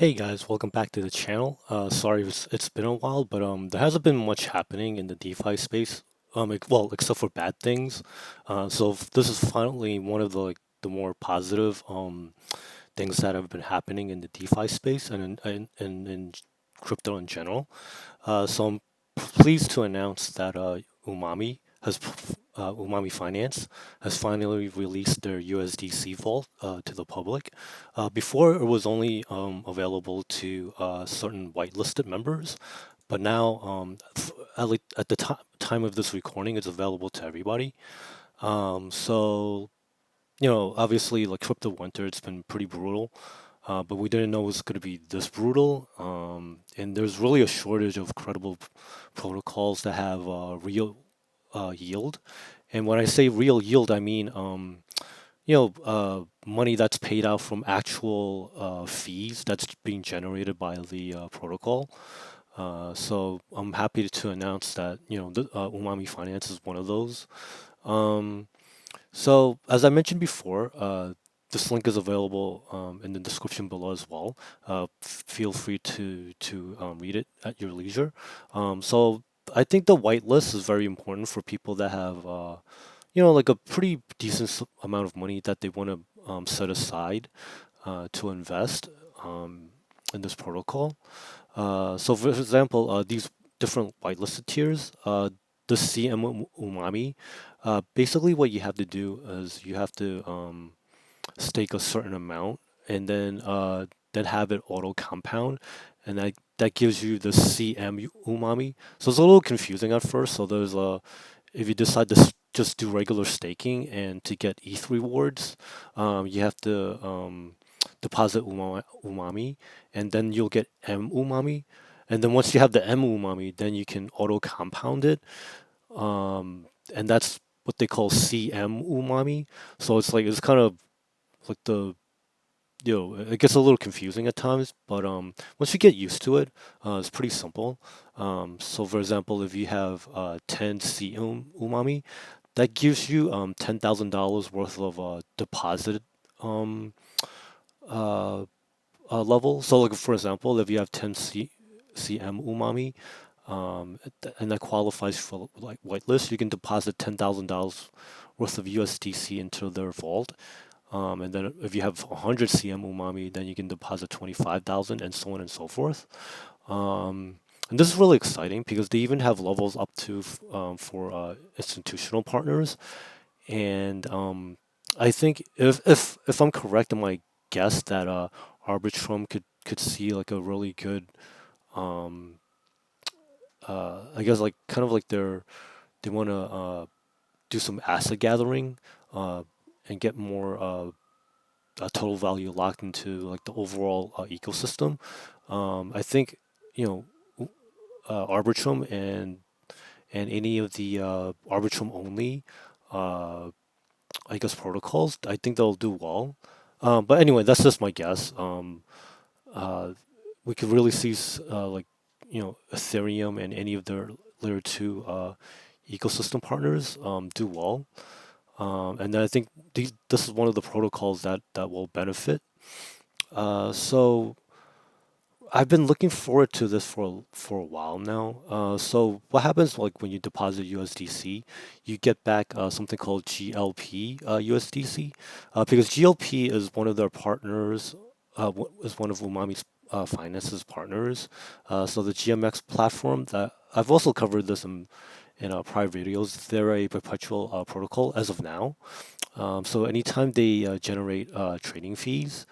Hey guys, welcome back to the channel. Sorry it's been a while, but there hasn't been much happening in the DeFi space. Well, except for bad things. This is finally one of the more positive things that have been happening in the DeFi space and in crypto in general. I'm pleased to announce that Umami Finance has finally released their USDC vault to the public. Before, it was only available to certain whitelisted members, but now, at the time of this recording, it's available to everybody. Obviously, like crypto winter, it's been pretty brutal, but we didn't know it was going to be this brutal. And there's really a shortage of credible protocols that have real yield. And when I say real yield, I mean money that's paid out from actual fees that's being generated by the protocol. So I'm happy to announce that Umami Finance is one of those. Um, so, as I mentioned before, this link is available in the description below as well. Feel free to read it at your leisure. I think the whitelist is very important for people that have, like a pretty decent amount of money that they want to set aside to invest in this protocol. For example, these different whitelisted tiers, the CM Umami, basically what you have to do is you have to stake a certain amount and then have it auto compound, and that gives you the CM Umami. So it's a little confusing at first. So there's a if you decide to just do regular staking and to get ETH rewards, you have to deposit umami, and then you'll get M umami. And then once you have the M umami, then you can auto compound it. And that's what they call CM umami. So it's kind of like it gets a little confusing at times, but once you get used to it, it's pretty simple. So for example, if you have 10 CM umami, that gives you $10,000 worth of deposit um, uh, level. So, like for example, if you have 10 CM umami, and that qualifies for like whitelist, you can deposit $10,000 worth of USDC into their vault. And then if you have 100 CM umami, then you can deposit 25,000, and so on and so forth. And this is really exciting because they even have levels up to for institutional partners. And I think if I'm correct in my guess that Arbitrum could see like a really good I guess like kind of like they want to do some asset gathering uh, and get more total value locked into like the overall ecosystem. I think you know Arbitrum and any of the Arbitrum only uh, I guess protocols. I think they'll do well. But anyway, that's just my guess. Uh, we could really see like Ethereum and any of their layer two ecosystem partners do well. And then I think this is one of the protocols that will benefit. So I've been looking forward to this for a while now. So what happens like when you deposit USDC, you get back something called GLP USDC, because GLP is one of their partners, is one of Umami's Finance's partners. So the GMX platform that I've also covered this in prior videos. They're a perpetual protocol as of now. So anytime they generate trading fees,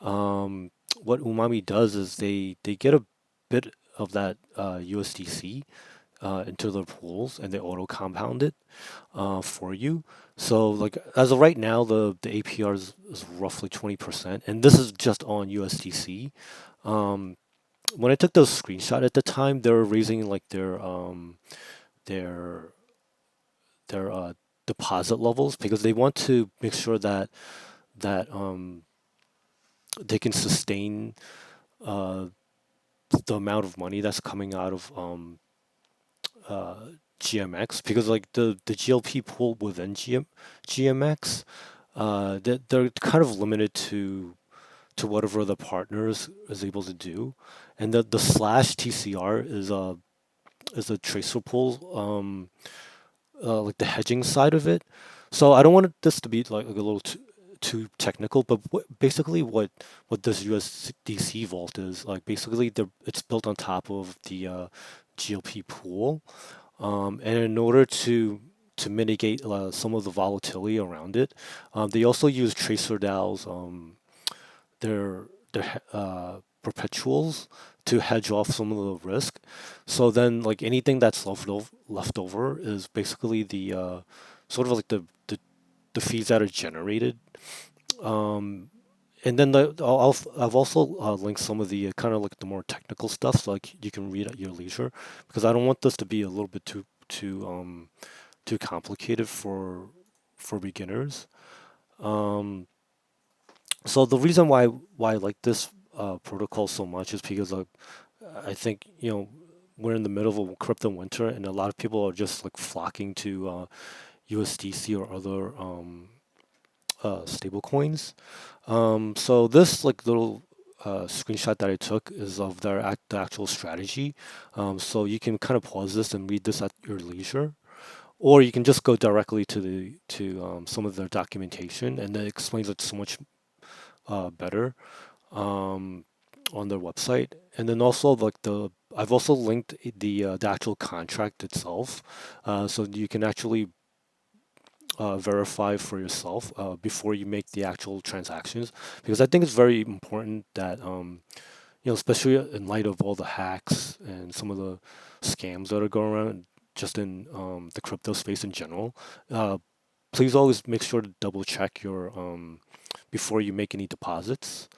what Umami does is they get a bit of that USDC into their pools, and they auto compound it for you. So like as of right now, the APR is roughly 20%, and this is just on USDC. Um, when I took those screenshot at the time, they were raising like their their deposit levels because they want to make sure that they can sustain uh, the amount of money that's coming out of uh, GMX, because like the GLP pool within GMX, they're kind of limited to whatever the partners is able to do, and the slash TCR is a tracer pool, like the hedging side of it. So I don't want this to be like a little too technical, but basically what this USDC vault is like, basically it's built on top of the GLP pool, and in order to mitigate some of the volatility around it, they also use tracer DAOs, their perpetuals, to hedge off some of the risk. So then, like, anything that's left over is basically the sort of like the fees that are generated. Um, and then I've also linked some of the kind of like the more technical stuff, so like you can read at your leisure, because I don't want this to be a little bit too complicated for beginners. Um, so the reason why I like this protocol so much is because I think, we're in the middle of a crypto winter, and a lot of people are just like flocking to USDC or other stable coins. So this like little screenshot that I took is of the actual strategy. So you can kind of pause this and read this at your leisure, or you can just go directly to some of their documentation, and it explains it so much better um, on their website. And then also like I've also linked the actual contract itself, so you can actually verify for yourself before you make the actual transactions, because I think it's very important that especially in light of all the hacks and some of the scams that are going around just in the crypto space in general. Please always make sure to double check your before you make any deposits.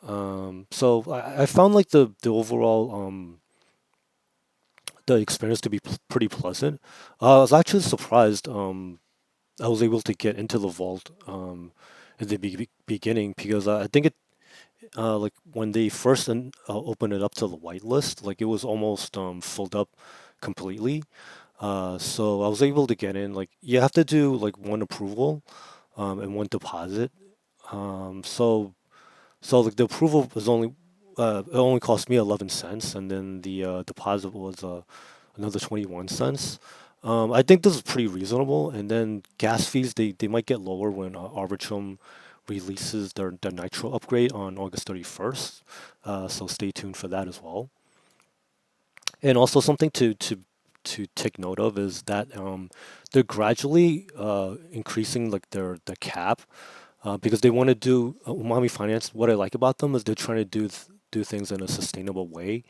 So I found like the overall the experience to be pretty pleasant. I was actually surprised. I was able to get into the vault in the beginning, because I think it like when they first opened it up to the whitelist, like it was almost filled up completely. So I was able to get in. Like you have to do like one approval and one deposit. So like the approval was only it only cost me 11 cents, and then the deposit was another 21 cents. I think this is pretty reasonable. And then gas fees, they might get lower when Arbitrum releases their Nitro upgrade on August 31st. So stay tuned for that as well. And also something to take note of is that they're gradually increasing like their cap, because they want to do Umami Finance. What I like about them is they're trying to do things in a sustainable way.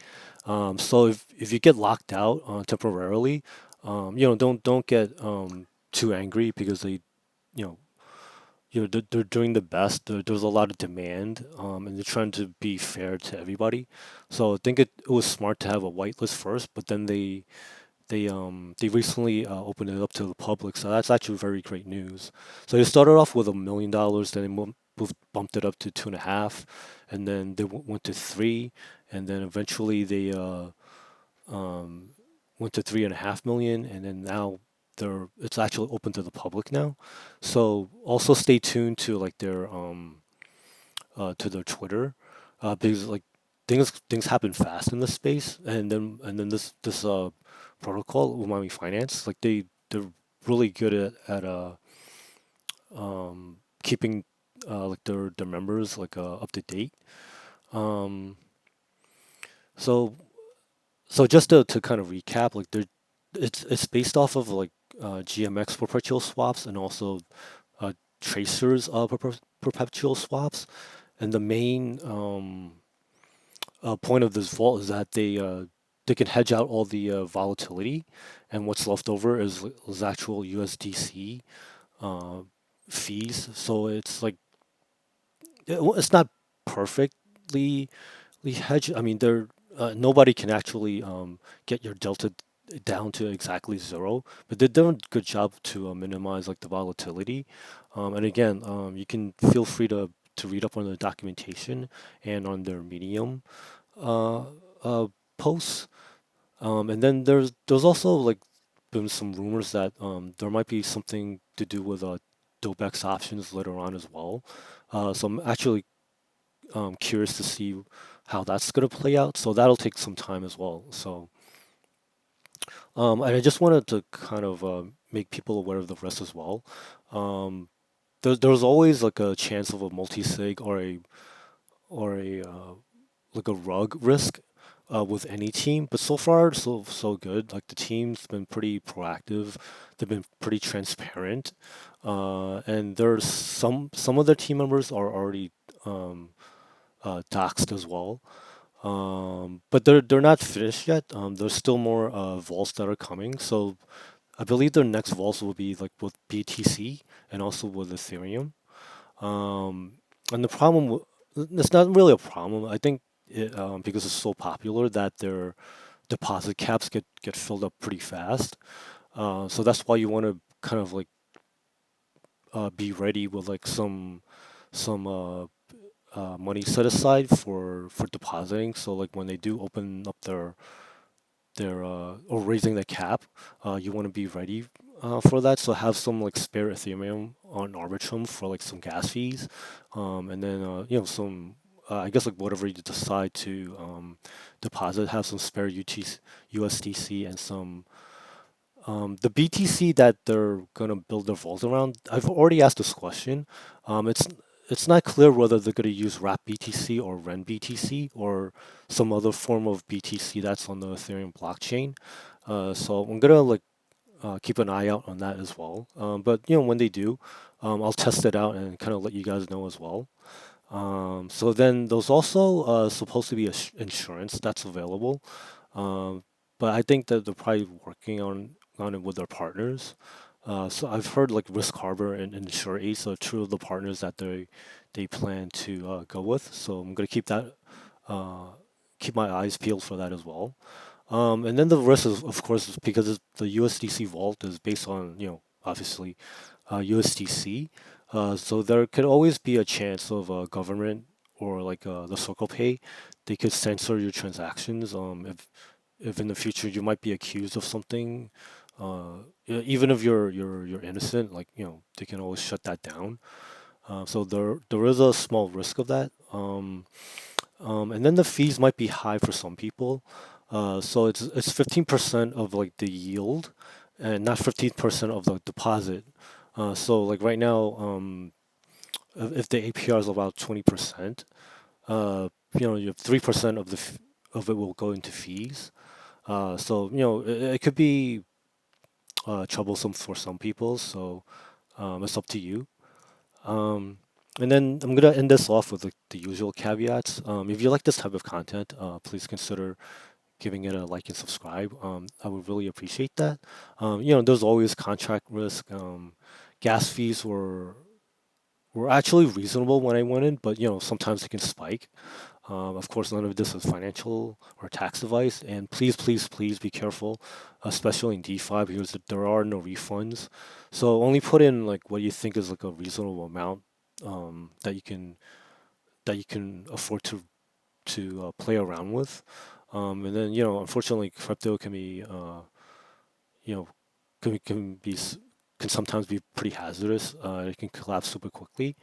So if you get locked out temporarily, don't get too angry, because you know they're doing the best. There's a lot of demand, and they're trying to be fair to everybody. So I think it was smart to have a whitelist first, but then they recently opened it up to the public, so that's actually very great news. So they started off with $1 million, then they bumped it up to 2.5, and then they went to 3, and then eventually they um, went to 3.5 million, and then now it's actually open to the public now. So also stay tuned to like their to their Twitter, because like things happen fast in this space, and then this protocol Umami Finance, like they're really good at keeping like their members like up to date. Um, so just to kind of recap, like it's based off of like GMX perpetual swaps, and also tracers perpetual swaps. And the main point of this vault is that they can hedge out all the volatility, and what's left over is actual USDC uh, fees. So it's like it's not perfectly hedged. I mean, nobody can actually get your delta down to exactly zero, but they're doing a good job to minimize like the volatility. And again, you can feel free to read up on the documentation and on their Medium uh, uh, posts. And then there's also like been some rumors that there might be something to do with DopeX options later on as well. So I'm actually curious to see how that's gonna play out. So that'll take some time as well. So and I just wanted to kind of make people aware of the risk as well. Um, there's always like a chance of a multi-sig or a like a rug risk with any team, but so far so good. Like the team's been pretty proactive, they've been pretty transparent, and there's some of their team members are already um, doxxed as well. But they're not finished yet. There's still more vaults that are coming. So I believe their next vaults will be like with BTC and also with Ethereum. Um, and the problem, it's not really a problem. I think because it's so popular that their deposit caps get filled up pretty fast. So that's why you want to kind of like be ready with like some money set aside for depositing. So like when they do open up their or raising the cap, you want to be ready for that. So have some like spare Ethereum on Arbitrum for like some gas fees, and then some I guess like whatever you decide to deposit, have some spare USDC and some the BTC that they're gonna build their vault around. I've already asked this question. It's not clear whether they're gonna use wrap BTC or REN BTC or some other form of BTC that's on the Ethereum blockchain. So I'm gonna like keep an eye out on that as well. But when they do, I'll test it out and kind of let you guys know as well. So then there's also supposed to be a insurance that's available, um, but I think that they're probably working on it with their partners. So I've heard like Risk Harbor and Insure Ace are two of the partners that they plan to go with. So I'm gonna uh, keep my eyes peeled for that as well. And then the risk is, of course, is because the USDC vault is based on, obviously, USDC. So there could always be a chance of government or like the Circle Pay, they could censor your transactions. If in the future you might be accused of something, even if you're innocent, like they can always shut that down. So there is a small risk of that. And then the fees might be high for some people. So it's 15% of like the yield, and not 15% of the deposit. So like right now, if the APR is about 20%, you have 3% of it will go into fees. So it could be troublesome for some people. So it's up to you. Um, and then I'm gonna end this off with like, the usual caveats. If you like this type of content, please consider giving it a like and subscribe. I would really appreciate that. There's always contract risk. Gas fees were actually reasonable when I went in, but sometimes they can spike. Of course, none of this is financial or tax advice, and please, please, please be careful, especially in DeFi because there are no refunds. So only put in like what you think is like a reasonable amount that you can afford to play around with. And then unfortunately, crypto can be you know can sometimes be pretty hazardous. It can collapse super quickly.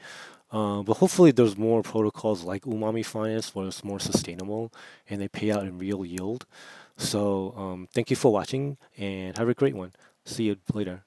But hopefully there's more protocols like Umami Finance where it's more sustainable and they pay out in real yield. So thank you for watching and have a great one. See you later.